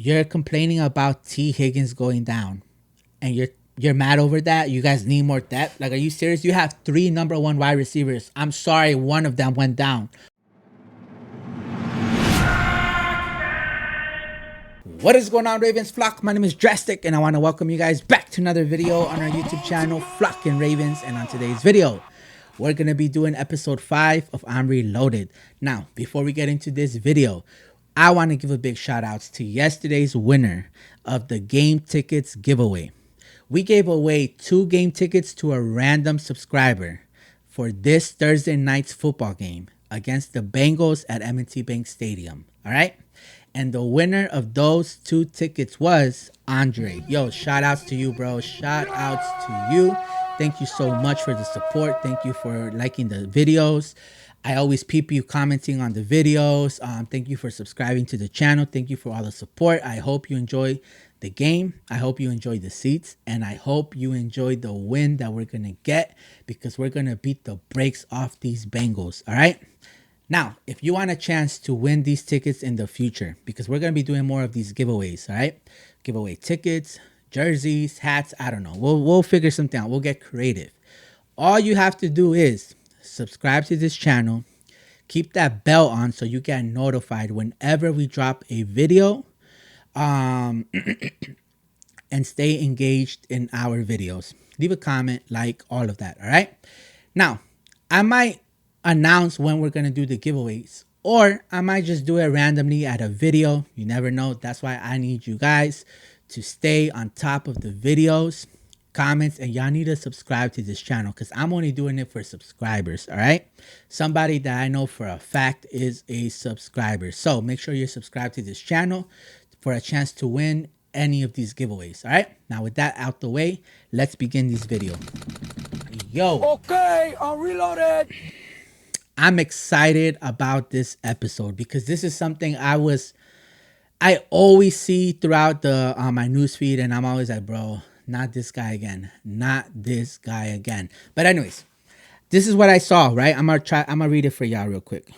you're complaining about T Higgins going down, and you're mad over that. You guys need more depth. Like, are you serious? You have 3 number 1 wide receivers. I'm sorry, one of them went down. What is going on, Ravens flock? My name is Drastic, and I want to welcome you guys back to another video on our YouTube channel, Flock and Ravens. And on today's video, we're going to be doing episode 5 of I'm Reloaded. Now, before we get into this video, I want to give a big shout out to yesterday's winner of the game tickets giveaway. We gave away 2 game tickets to a random subscriber for this Thursday night's football game against the Bengals at M&T Bank Stadium. All right. And the winner of those 2 tickets was Andre. Yo, shout outs to you, bro. Shout outs to you. Thank you so much for the support. Thank you for liking the videos. I always peep you commenting on the videos. Thank you for subscribing to the channel. Thank you for all the support. I hope you enjoy the game. I hope you enjoy the seats. And I hope you enjoy the win that we're going to get, because we're going to beat the brakes off these Bengals. All right. Now, if you want a chance to win these tickets in the future, because we're going to be doing more of these giveaways, all right? Giveaway tickets, jerseys, hats, I don't know. We'll figure something out. We'll get creative. All you have to do is subscribe to this channel, keep that bell on so you get notified whenever we drop a video, and stay engaged in our videos. Leave a comment, like, all of that, all right? Now, I might announce when we're going to do the giveaways, or I might just do it randomly at a video. You never know. That's why I need you guys to stay on top of the videos, comments, and y'all need to subscribe to this channel, because I'm only doing it for subscribers. All right, somebody that I know for a fact is a subscriber, so make sure you're subscribed to this channel for a chance to win any of these giveaways. All right, now with that out the way, let's begin this video. Yo, okay, I'm reloaded. I'm excited about this episode because this is something I always see throughout the my newsfeed, and I'm always like, bro, not this guy again, not this guy again. But anyways, this is what I saw, right? I'm gonna read it for y'all real quick.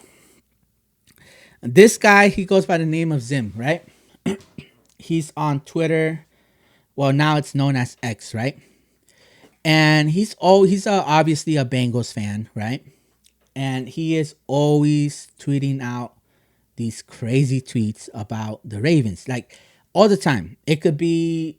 This guy, he goes by the name of Zim, right? He's on Twitter. Well, now it's known as X, right? And he's obviously a Bengals fan, right? And he is always tweeting out these crazy tweets about the Ravens, like all the time. It could be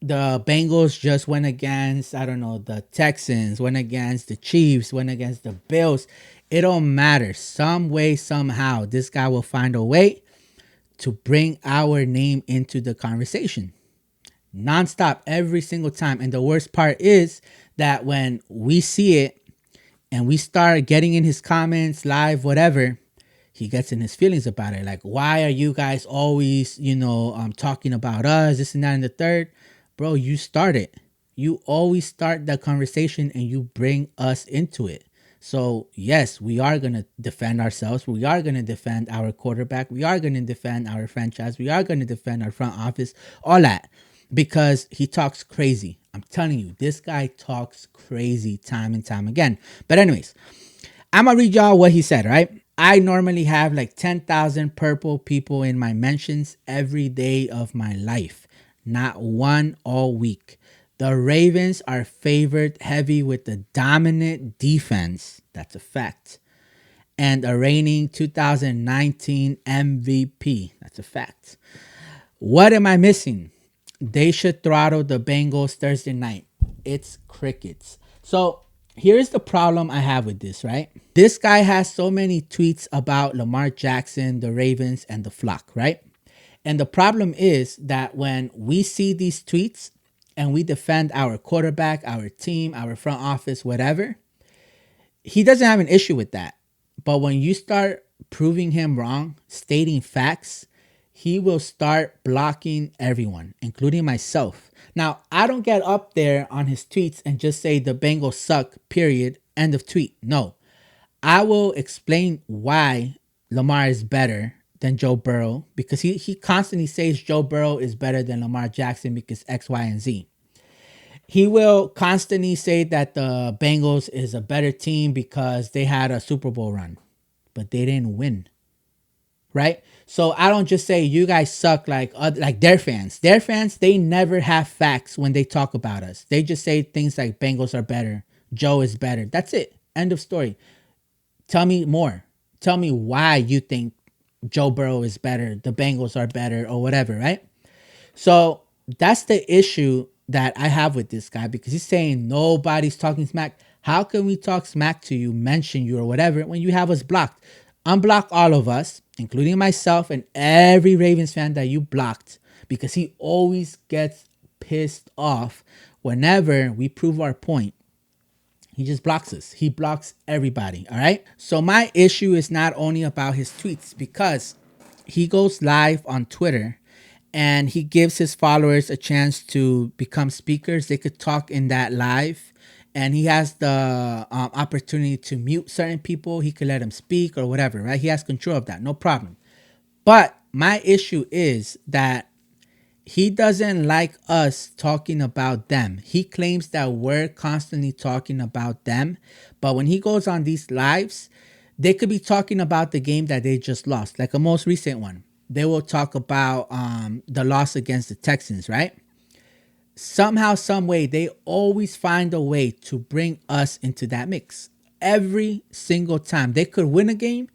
the Bengals just went against, I don't know, the Texans, went against the Chiefs, went against the Bills. It don't matter. Some way, somehow, this guy will find a way to bring our name into the conversation. Nonstop, every single time. And the worst part is that when we see it, and we start getting in his comments, live, whatever, he gets in his feelings about it. Like, why are you guys always, talking about us, this and that and the third? Bro, you start it. You always start that conversation and you bring us into it. So, yes, we are going to defend ourselves. We are going to defend our quarterback. We are going to defend our franchise. We are going to defend our front office, all that, because he talks crazy. I'm telling you, this guy talks crazy time and time again. But anyways, I'm going to read y'all what he said, right? I normally have like 10,000 purple people in my mentions every day of my life. Not one all week. The Ravens are favored heavy with the dominant defense. That's a fact. And a reigning 2019 MVP. That's a fact. What am I missing? They should throttle the Bengals Thursday night. It's crickets. So here's the problem I have with this, right? This guy has so many tweets about Lamar Jackson, the Ravens, and the flock, right? And the problem is that when we see these tweets and we defend our quarterback, our team, our front office, whatever, he doesn't have an issue with that. But when you start proving him wrong, stating facts, he will start blocking everyone, including myself. Now, I don't get up there on his tweets and just say the Bengals suck, period, end of tweet. No, I will explain why Lamar is better than Joe Burrow, because he constantly says Joe Burrow is better than Lamar Jackson because X, Y, and Z. He will constantly say that the Bengals is a better team because they had a Super Bowl run, but they didn't win. right? So I don't just say you guys suck like like their fans. Their fans, they never have facts when they talk about us. They just say things like Bengals are better, Joe is better. That's it. End of story. Tell me more. Tell me why you think Joe Burrow is better, the Bengals are better, or whatever, right? So that's the issue that I have with this guy because he's saying nobody's talking smack. How can we talk smack to you, mention you, or whatever when you have us blocked? Unblock all of us, including myself and every Ravens fan that you blocked because he always gets pissed off whenever we prove our point. He just blocks us. He blocks everybody. All right. So my issue is not only about his tweets because he goes live on Twitter and he gives his followers a chance to become speakers. They could talk in that live, and he has the opportunity to mute certain people. He could let them speak or whatever, right? He has control of that, no problem. But my issue is that he doesn't like us talking about them. He claims that we're constantly talking about them, but when he goes on these lives, they could be talking about the game that they just lost, like a most recent one. They will talk about the loss against the Texans, right? Somehow, some way, they always find a way to bring us into that mix. Every single time they could win a game,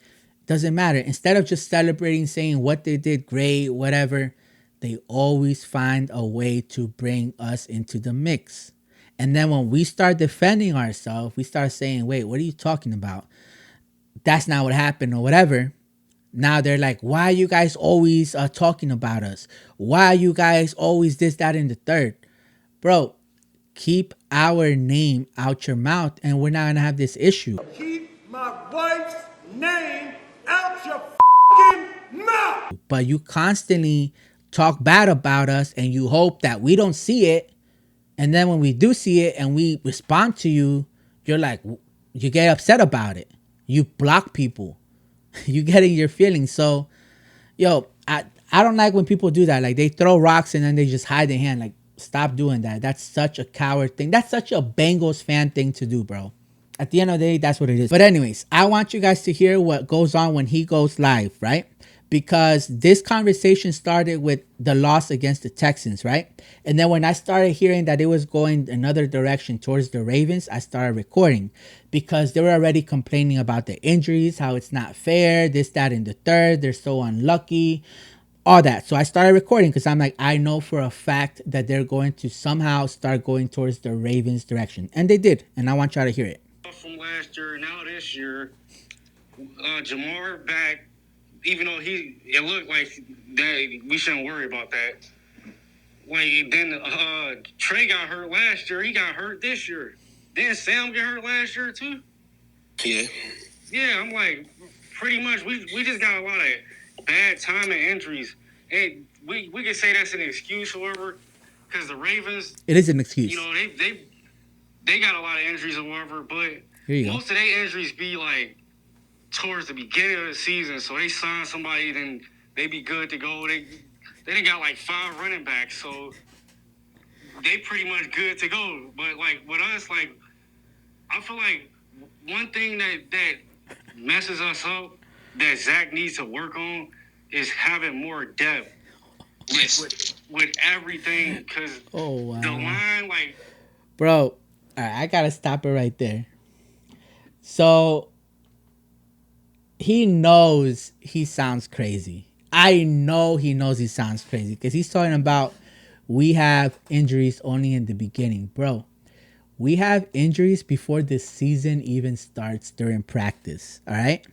doesn't matter. Instead of just celebrating, saying what they did great, whatever, they always find a way to bring us into the mix. And then when we start defending ourselves, we start saying, wait, what are you talking about? That's not what happened or whatever. Now they're like, why are you guys always talking about us? Why are you guys always this, that, and the third? Bro, keep our name out your mouth and we're not going to have this issue. Keep my wife's name out your f***ing mouth. But you constantly talk bad about us and you hope that we don't see it. And then when we do see it and we respond to you, you're like, you get upset about it. You block people. You get in your feelings. So, yo, I don't like when people do that. Like they throw rocks and then they just hide their hand. Like, stop doing that. That's such a coward thing. That's such a Bengals fan thing to do, bro. At the end of the day, that's what it is. But anyways, I want you guys to hear what goes on when he goes live, right? Because this conversation started with the loss against the Texans, right? And then when I started hearing that it was going another direction towards the Ravens, I started recording because they were already complaining about the injuries, how it's not fair, this, that, and the third. They're so unlucky, all that. So I started recording because I'm like, I know for a fact that they're going to somehow start going towards the Ravens direction. And they did. And I want y'all to hear it. From last year, now this year, Jamar back, even though it looked like that we shouldn't worry about that. Like then Trey got hurt last year, he got hurt this year. Didn't Sam get hurt last year too? Yeah. Yeah, I'm like, pretty much we just got a lot of bad time and injuries. And we can say that's an excuse, however, because the Ravens, It is an excuse. you know, they got a lot of injuries or whatever, but Here you go. most of their injuries be like towards the beginning of the season. So they sign somebody, then they be good to go. They done got like 5 running backs, so they pretty much good to go. But like with us, like I feel like one thing that messes us up that Zach needs to work on is having more depth with everything, because Oh, wow. the line, like, Bro, all right, I gotta stop it right there. So he knows he sounds crazy. I know he knows he sounds crazy because he's talking about we have injuries only in the beginning. Bro, we have injuries before the season even starts during practice. All right.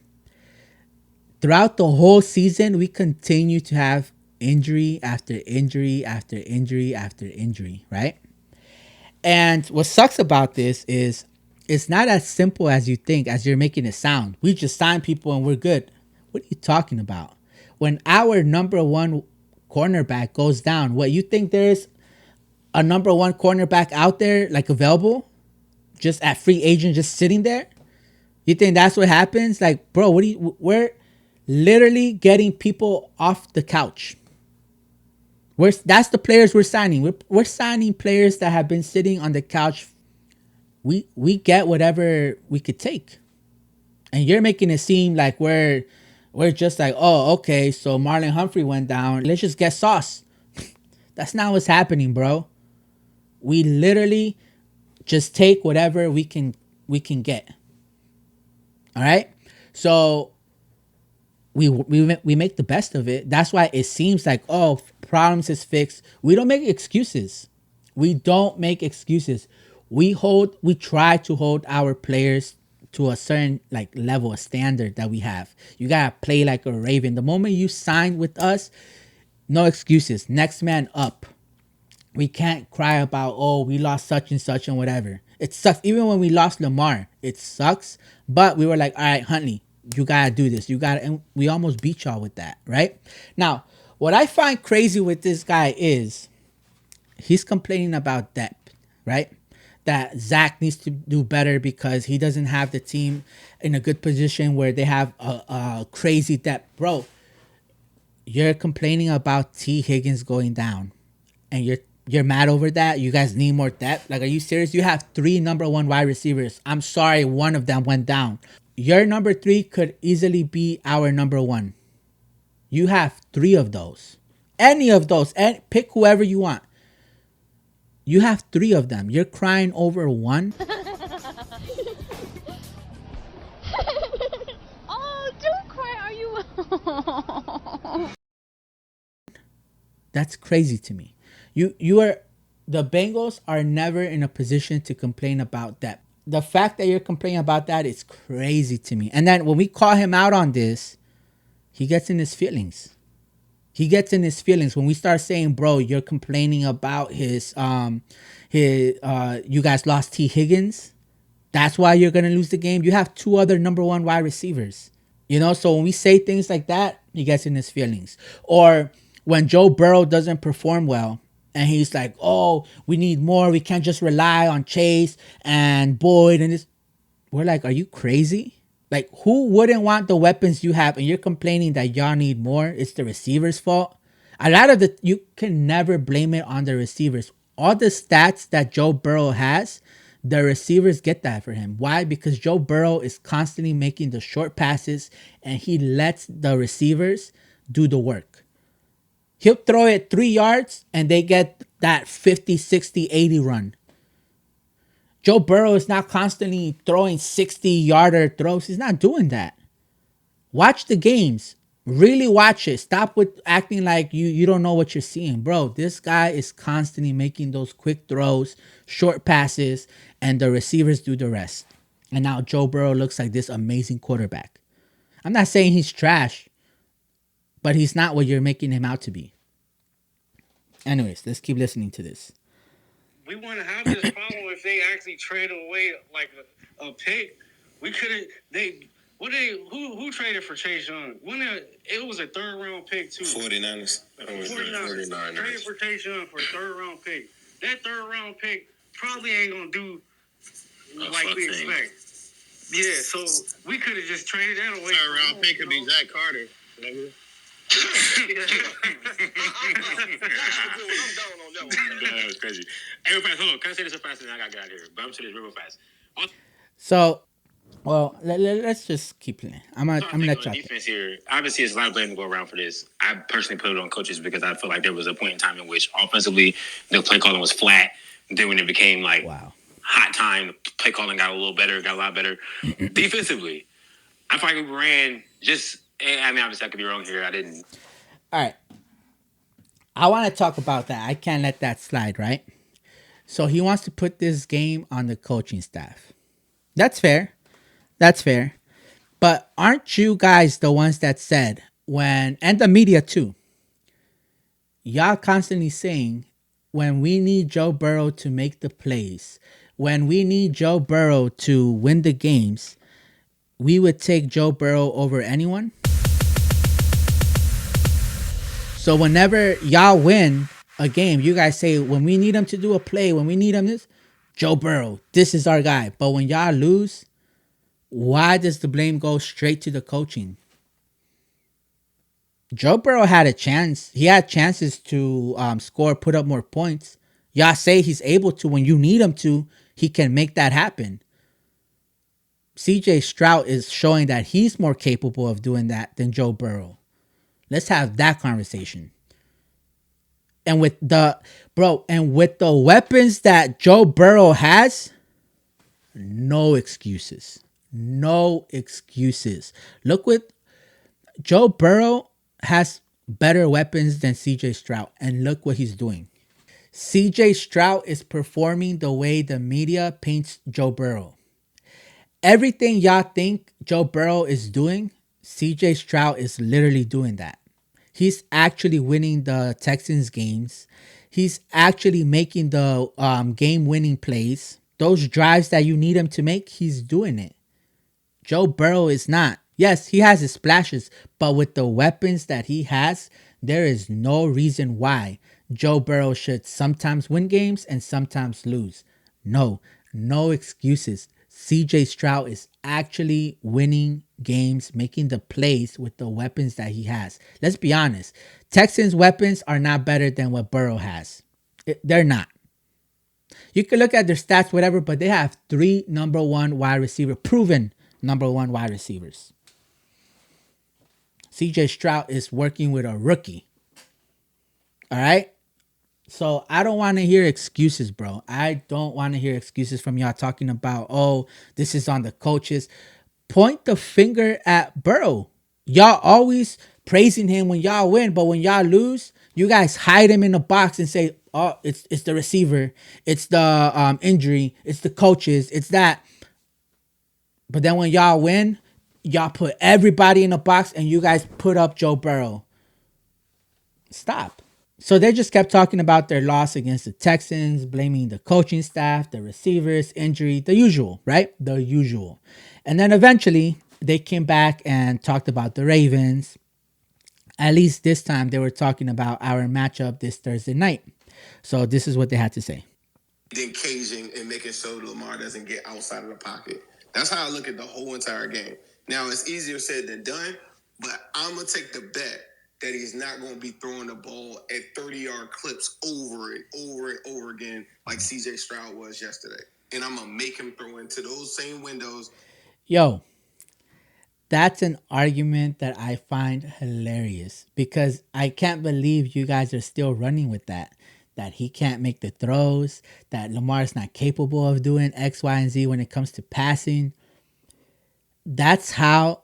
Throughout the whole season, we continue to have injury after injury after injury after injury, right? And what sucks about this is it's not as simple as you think, as you're making it sound. We just sign people and we're good. What are you talking about? When our number one cornerback goes down, what, you think there's a number one cornerback out there like available, just at free agent, just sitting there? You think that's what happens? Like, bro, we're literally getting people off the couch. That's the players we're signing. We're signing players that have been sitting on the couch. We get whatever we could take. And you're making it seem like we're We're just like, oh, okay, so Marlon Humphrey went down. Let's just get Sauce. That's not what's happening, bro. We literally just take whatever we can get. All right. So we make the best of it. That's why it seems like, oh, problems is fixed. We don't make excuses. We don't make excuses. We try to hold our players to a certain like level, a standard that we have. You gotta play like a Raven. The moment you sign with us, no excuses. Next man up. We can't cry about, oh, we lost such and such and whatever. It sucks. Even when we lost Lamar, it sucks. But we were like, all right, Huntley, you gotta do this. You gotta, and we almost beat y'all with that, right? Now, what I find crazy with this guy is he's complaining about depth, right? That Zach needs to do better because he doesn't have the team in a good position where they have a crazy depth. Bro, you're complaining about T. Higgins going down, and you're mad over that. You guys need more depth. Like, are you serious? You have 3 number 1 wide receivers. I'm sorry, one of them went down. Your number 3 could easily be our number 1. You have 3 of those. Any of those, and pick whoever you want. You have 3 of them. You're crying over one. Oh, don't cry, are you? That's crazy to me. You are the Bengals are never in a position to complain about that. The fact that you're complaining about that is crazy to me. And then when we call him out on this, he gets in his feelings. He gets in his feelings when we start saying, "Bro, you're complaining about you guys lost T. Higgins. That's why you're gonna lose the game. You have 2 other number 1 wide receivers." So when we say things like that, he gets in his feelings. Or when Joe Burrow doesn't perform well and he's like, oh, we need more. We can't just rely on Chase and Boyd. And this. We're like, are you crazy? Like, who wouldn't want the weapons you have? And you're complaining that y'all need more. It's the receiver's fault. A lot of you can never blame it on the receivers. All the stats that Joe Burrow has, the receivers get that for him. Why? Because Joe Burrow is constantly making the short passes and he lets the receivers do the work. He'll throw it 3 yards and they get that 50, 60, 80 run. Joe Burrow is not constantly throwing 60-yarder throws. He's not doing that. Watch the games. Really watch it. Stop with acting like you don't know what you're seeing. Bro, this guy is constantly making those quick throws, short passes, and the receivers do the rest. And now Joe Burrow looks like this amazing quarterback. I'm not saying he's trash, but he's not what you're making him out to be. Anyways, let's keep listening to this. We wouldn't have this problem if they actually traded away like a pick. We couldn't. Who traded for Chase Young? It was a 3rd round pick too. 49ers. 49ers. Traded for Chase Young for a 3rd round pick. That 3rd round pick probably ain't gonna do like we expect. Yeah, so we could have just traded that away. 3rd round pick could be Zach Carter. Nigga. That was crazy. Hey, real fast, hold on. Can I say this real fast and then I gotta get out of here? But I'm saying this real fast. So, well, let's just keep playing. I'm gonna let you defense here. Obviously, it's a lot of blame to go around for this. I personally put it on coaches because I feel like there was a point in time in which offensively the play calling was flat. Then when it became like hot time, the play calling got a lot better. Defensively, I feel like we ran just. I mean, obviously, I could be wrong here. I didn't. All right. I want to talk about that. I can't let that slide, right? So he wants to put this game on the coaching staff. That's fair. That's fair. But aren't you guys the ones that said and the media too, y'all constantly saying when we need Joe Burrow to make the plays, when we need Joe Burrow to win the games, we would take Joe Burrow over anyone? So whenever y'all win a game, you guys say, when we need him to do a play, when we need him this, Joe Burrow, this is our guy. But when y'all lose, why does the blame go straight to the coaching? Joe Burrow had a chance. He had chances to score, put up more points. Y'all say he's able to. When you need him to, he can make that happen. CJ Stroud is showing that he's more capable of doing that than Joe Burrow. Let's have that conversation. And with the weapons that Joe Burrow has, no excuses. No excuses. Look what Joe Burrow has better weapons than CJ Stroud, and look what he's doing. CJ Stroud is performing the way the media paints Joe Burrow. Everything y'all think Joe Burrow is doing, CJ Stroud is literally doing that. He's actually winning the Texans games. He's actually making the game-winning plays. Those drives that you need him to make, he's doing it. Joe Burrow is not. Yes, he has his splashes, but with the weapons that he has, there is no reason why Joe Burrow should sometimes win games and sometimes lose. No, no excuses. CJ Stroud is actually winning games, making the plays with the weapons that he has. Let's be honest. Texans' weapons are not better than what Burrow has. They're not. You can look at their stats, whatever, but they have 3 number 1 wide receiver, proven number 1 wide receivers. CJ Stroud is working with a rookie. All right? So I don't want to hear excuses, bro. I don't want to hear excuses from y'all talking about, oh, this is on the coaches. Point the finger at Burrow. Y'all always praising him when y'all win, but when y'all lose, you guys hide him in a box and say, oh, it's the receiver, it's the injury, it's the coaches, it's that. But then when y'all win, y'all put everybody in a box and you guys put up Joe Burrow. Stop. So they just kept talking about their loss against the Texans, blaming the coaching staff, the receivers, injury, the usual, right? The usual. And then eventually they came back and talked about the Ravens. At least this time they were talking about our matchup this Thursday night. So this is what they had to say. Then caging and making sure Lamar doesn't get outside of the pocket. That's how I look at the whole entire game. Now, it's easier said than done, but I'm going to take the bet that he's not going to be throwing the ball at 30-yard clips over and over and over again like C.J. Stroud was yesterday. And I'm going to make him throw into those same windows. Yo, that's an argument that I find hilarious because I can't believe you guys are still running with that. That he can't make the throws, that Lamar's not capable of doing X, Y, and Z when it comes to passing. That's how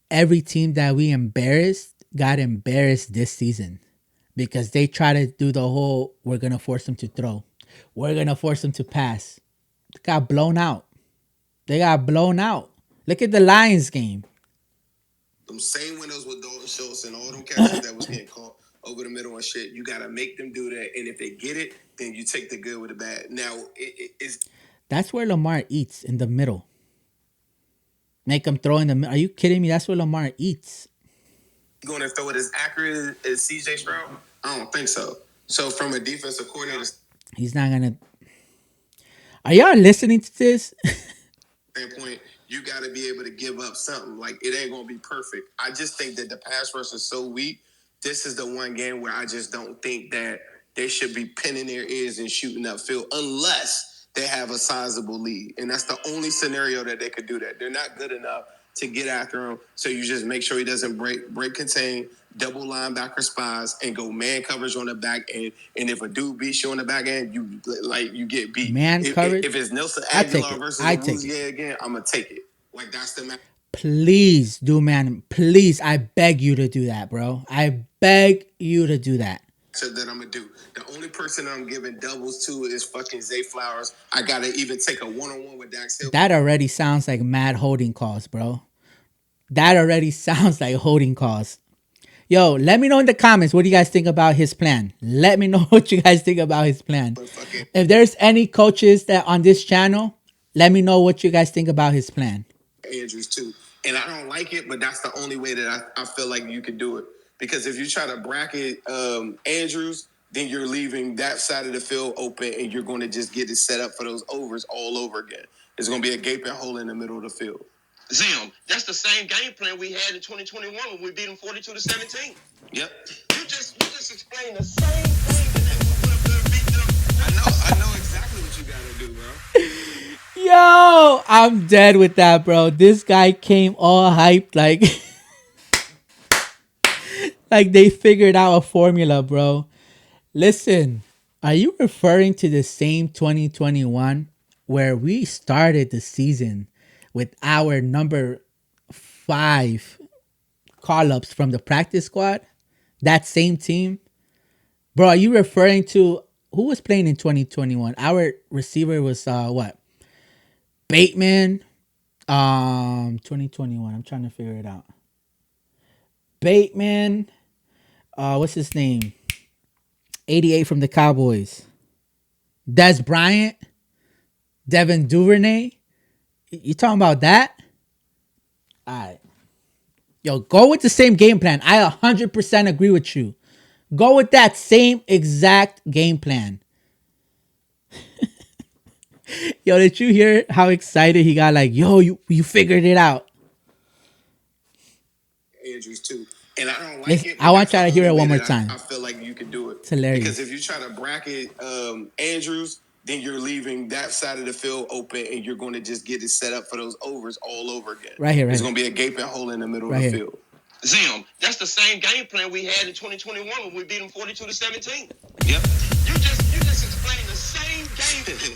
every team that we embarrassed got embarrassed this season. Because they try to do the whole, we're going to force them to throw. We're going to force them to pass. They got blown out. Look at the Lions game. Them same windows with Dalton Schultz and all them catches that was getting caught over the middle and shit. You got to make them do that. And if they get it, then you take the good with the bad. Now, it's... That's where Lamar eats, in the middle. Make him throw in the middle. Are you kidding me? That's where Lamar eats. Going to throw it as accurate as C.J. Stroud? I don't think so. So from a defensive coordinator... He's not going to... Are y'all listening to this? Standpoint, you got to be able to give up something. Like, it ain't going to be perfect. I just think that the pass rush is so weak. This is the one game where I just don't think that they should be pinning their ears and shooting upfield unless they have a sizable lead. And that's the only scenario that they could do that. They're not good enough to get after him. So you just make sure he doesn't break contain, double linebacker spies, and go man coverage on the back end. And if a dude beats you on the back end, you get beat. Man coverage? If it's Nelson Aguilar versus Rouzier again, I'm going to take it. Like, that's the match. Please do, man. Please, I beg you to do that, bro. I beg you to do that. That I'm going to do. The only person I'm giving doubles to is fucking Zay Flowers. I got to even take a one-on-one with Dax Hill. That already sounds like mad holding calls, bro. That already sounds like holding calls. Yo, let me know in the comments what do you guys think about his plan. Let me know what you guys think about his plan. If there's any coaches that on this channel, let me know what you guys think about his plan. Andrews too. And I don't like it, but that's the only way that I feel like you can do it. Because if you try to bracket Andrews, then you're leaving that side of the field open and you're going to just get it set up for those overs all over again. There's going to be a gaping hole in the middle of the field. Zim, that's the same game plan we had in 2021 when we beat them 42-17. Yep. You just explained the same thing. I know exactly what you got to do, bro. Yo, I'm dead with that, bro. This guy came all hyped like like they figured out a formula, bro. Listen, are you referring to the same 2021 where we started the season with our number 5 call-ups from the practice squad? That same team? Bro, are you referring to who was playing in 2021? Our receiver was what? Bateman. 2021. I'm trying to figure it out. Bateman. What's his name? 88 from the Cowboys. Des Bryant. Devin Duvernay. You talking about that? All right. Yo, go with the same game plan. I 100% agree with you. Go with that same exact game plan. Yo, did you hear how excited he got? Like, yo, you figured it out. Andrews too. And I don't like Listen, it. I want y'all to hear it one more time. I feel like you can do it. It's hilarious. Because if you try to bracket Andrews, then you're leaving that side of the field open, and you're going to just get it set up for those overs all over again. Right here, right There's here. going to be a gaping hole in the middle Right of the here. field. Zim, that's the same game plan we had in 2021 when we beat them 42-17. Yep. You just explained the same game plan.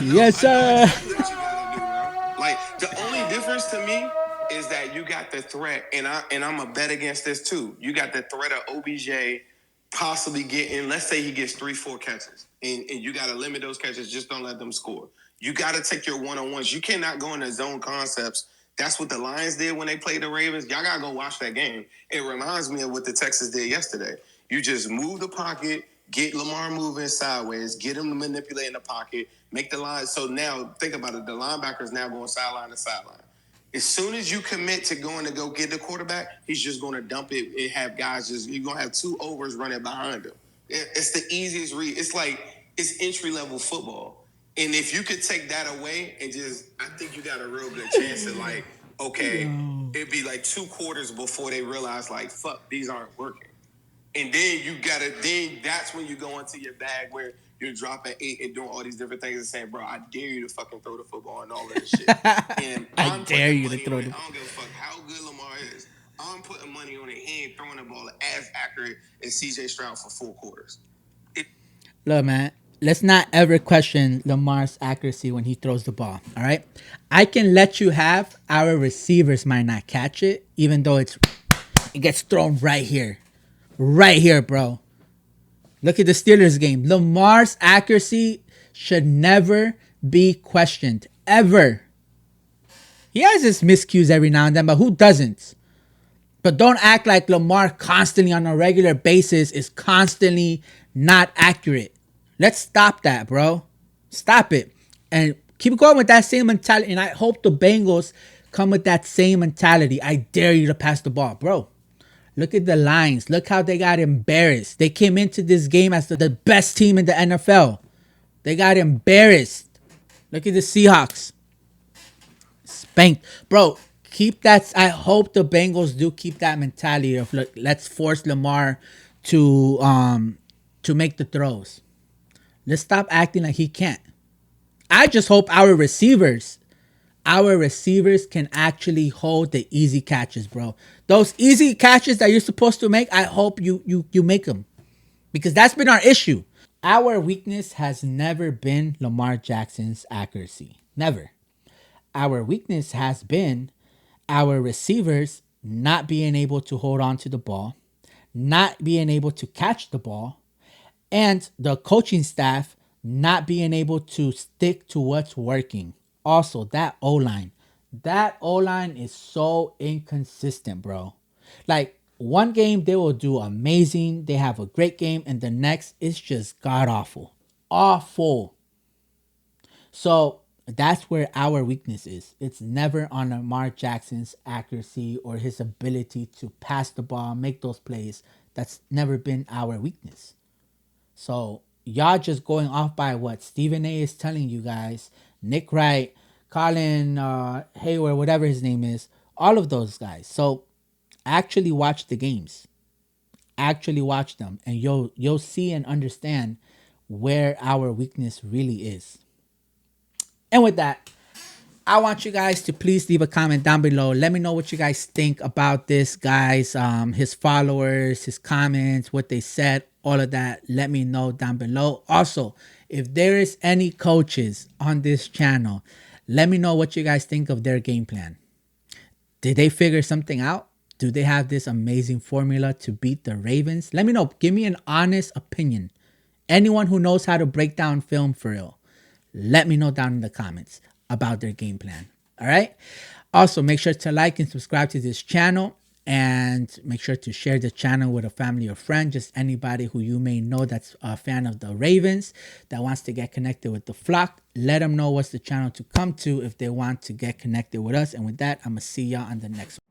Yes, sir. I know exactly what you gotta do, bro. Like the only difference to me is that you got the threat, and I'm a bet against this too. You got the threat of OBJ possibly getting, let's say he gets 3-4 catches, and you gotta limit those catches. Just don't let them score. You gotta take your one-on-ones. You cannot go into zone concepts. That's what the Lions did when they played the Ravens. Y'all gotta go watch that game. It reminds me of what the Texans did yesterday. You just move the pocket, get Lamar moving sideways, get him to manipulate in the pocket, make the line. So now, think about it. The linebacker's now going sideline to sideline. As soon as you commit to going to go get the quarterback, he's just going to dump it and have guys just, you're going to have 2 overs running behind him. It's the easiest read. It's like, it's entry-level football. And if you could take that away and just, I think you got a real good chance of like, okay, it'd be like 2 quarters before they realize like, fuck, these aren't working. And then then that's when you go into your bag where you're dropping 8 and doing all these different things and saying, bro, I dare you to fucking throw the football and all of this shit. And I dare you to throw it. the. I don't give a fuck how good Lamar is. I'm putting money on it. He ain't throwing the ball as accurate as CJ Stroud for 4 quarters. Look, man, let's not ever question Lamar's accuracy when he throws the ball. All right, I can let you have our receivers might not catch it, even though it gets thrown right here, bro. Look at the Steelers game. Lamar's accuracy should never be questioned, ever. He has his miscues every now and then, but who doesn't? But don't act like Lamar constantly on a regular basis is constantly not accurate. Let's stop that, bro. Stop it. And keep going with that same mentality. And I hope the Bengals come with that same mentality. I dare you to pass the ball, bro. Look at the Lions. Look how they got embarrassed. They came into this game as the best team in the NFL. They got embarrassed. Look at the Seahawks. Spanked. Bro, keep that. I hope the Bengals do keep that mentality of, look, let's force Lamar to make the throws. Let's stop acting like he can't. I just hope our receivers can actually hold the easy catches, bro. Those easy catches that you're supposed to make, I hope you make them. Because that's been our issue. Our weakness has never been Lamar Jackson's accuracy. Never. Our weakness has been our receivers not being able to hold on to the ball, not being able to catch the ball, and the coaching staff not being able to stick to what's working. Also, that O-line. That O-line is so inconsistent, bro. Like, one game they will do amazing. They have a great game. And the next is just god-awful. Awful. So, that's where our weakness is. It's never on Lamar Jackson's accuracy or his ability to pass the ball, make those plays. That's never been our weakness. So y'all just going off by what Stephen A is telling you guys, Nick Wright, Colin Hayward, whatever his name is, all of those guys. So actually watch the games. Actually watch them, and you'll see and understand where our weakness really is. And with that, I want you guys to please leave a comment down below. Let me know what you guys think about this, guys. His followers, his comments, what they said, all of that. Let me know down below. Also, if there is any coaches on this channel, let me know what you guys think of their game plan. Did they figure something out? Do they have this amazing formula to beat the Ravens? Let me know. Give me an honest opinion. Anyone who knows how to break down film for real, let me know down in the comments about their game plan. All right. Also, make sure to like and subscribe to this channel, and make sure to share the channel with a family or friend, just anybody who you may know that's a fan of the Ravens that wants to get connected with the flock. Let them know what's the channel to come to if they want to get connected with us. And with that, I'm going to see y'all on the next one.